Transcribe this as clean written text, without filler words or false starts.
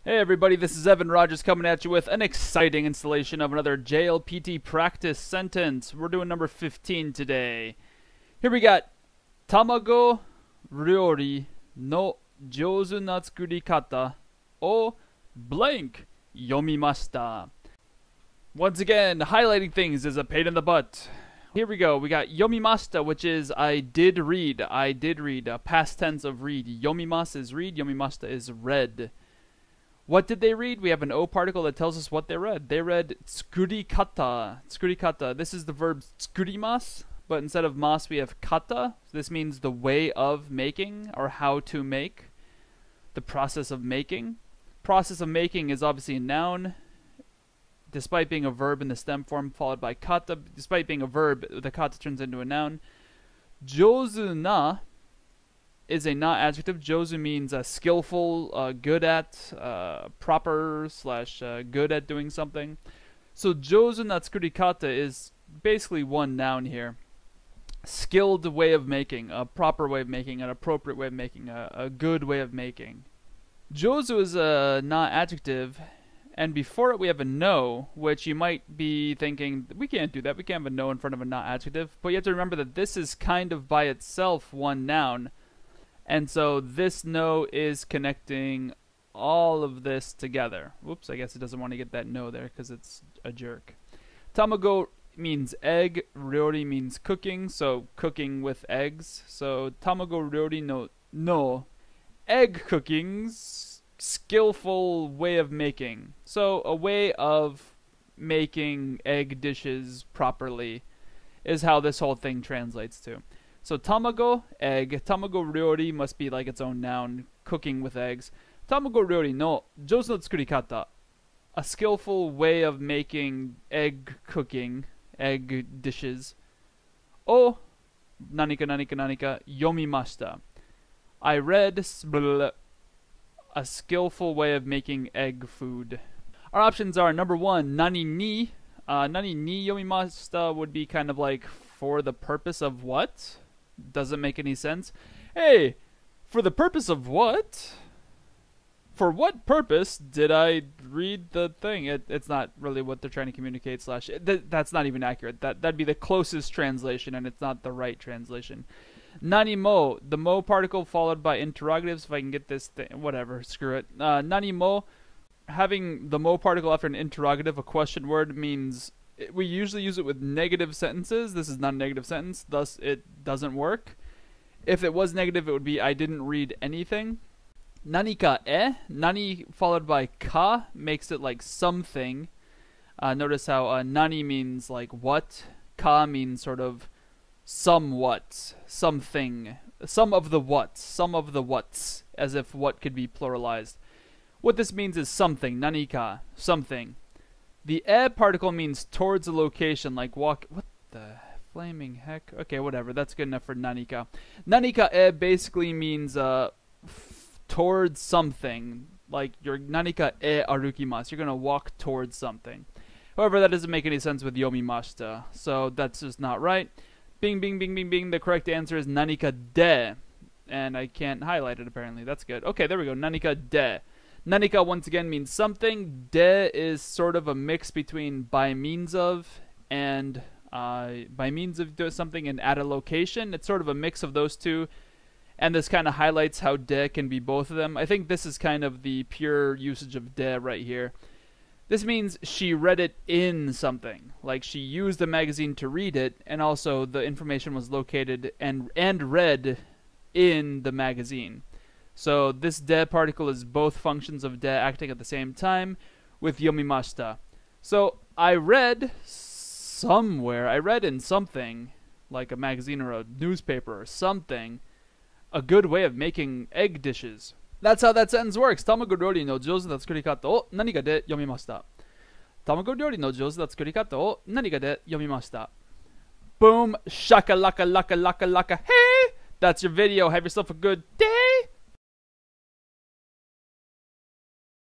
Hey everybody, this is Evan Rogers coming at you with an exciting installation of another JLPT practice sentence. We're doing number 15 today. Here we got Tamago ryori no jouzu na tsukurikata o blank yomimashita. Once again, highlighting things is a pain in the butt. Here we go. We got yomimashita, which is I did read. Past tense of read. Yomimasu is read. Yomimashita is read. What did they read? We have an O particle that tells us what they read. They read tsukurikata. Tsukurikata. This is the verb tsukurimasu, but instead of mas we have kata. So this means the way of making or how to make. The process of making. Process of making is obviously a noun. Despite being a verb in the stem form followed by kata. Despite being a verb, the kata turns into a noun. Jouzu na is a na adjective. Jouzu means skillful, good at, proper / good at doing something. So jouzu na tsukurikata is basically one noun here. Skilled way of making, a proper way of making, an appropriate way of making, a good way of making. Jouzu is a na adjective, and before it we have a no, which you might be thinking, we can't do that, we can't have a no in front of a na adjective. But you have to remember that this is kind of by itself one noun. And so this no is connecting all of this together. Whoops, I guess it doesn't want to get that no there because it's a jerk. Tamago means egg. Ryori means cooking. So cooking with eggs. So tamago ryori no egg cooking's skillful way of making. So a way of making egg dishes properly is how this whole thing translates to. So tamago, egg. Tamago ryori must be like its own noun, cooking with eggs. Tamago ryori no jouzu no tsukurikata, a skillful way of making egg cooking, egg dishes. O nanika yomimashita. I read a skillful way of making egg food. Our options are number 1, nani ni. Nani ni yomimashita would be kind of like for the purpose of what? Doesn't make any sense. Hey, for the purpose of what? For what purpose did I read the thing? It's not really what they're trying to communicate / that's not even accurate. That'd be the closest translation, and it's not the right translation. Nani mo, the mo particle followed by interrogatives. If I can get this thing, whatever, screw it. Nani mo, having the mo particle after an interrogative, a question word, means we usually use it with negative sentences. This is not a negative sentence, thus it doesn't work. If it was negative, it would be I didn't read anything. Nanika e, nani followed by ka makes it like something. Notice how nani means like what, ka means sort of somewhat, something, some of the what's, as if what could be pluralized. What this means is something, nanika, something. The e particle means towards a location, like walk. What the flaming heck? Okay, whatever. That's good enough for nanika. Nanika e basically means towards something. Like your nanika e arukimasu. You're gonna walk towards something. However, that doesn't make any sense with yomimashita, so that's just not right. Bing, bing, bing, bing, bing. The correct answer is nanika de, and I can't highlight it apparently. That's good. Okay, there we go. Nanika de. Nanika once again means something. De is sort of a mix between by means of and by means of doing something and at a location. It's sort of a mix of those two, and this kind of highlights how de can be both of them. I think this is kind of the pure usage of de right here. This means she read it in something, like she used the magazine to read it, and also the information was located and read in the magazine. So this de particle is both functions of de acting at the same time with yomimashita. So I read somewhere, I read in something, like a magazine or a newspaper or something, a good way of making egg dishes. That's how that sentence works. Tamago ryori no jouzu na tsukurikata o nani ga de yomimashita. Tamago ryori no jouzu na tsukurikata o nani ga de yomimashita. Boom, shaka laka laka laka laka. Hey! That's your video. Have yourself a good day.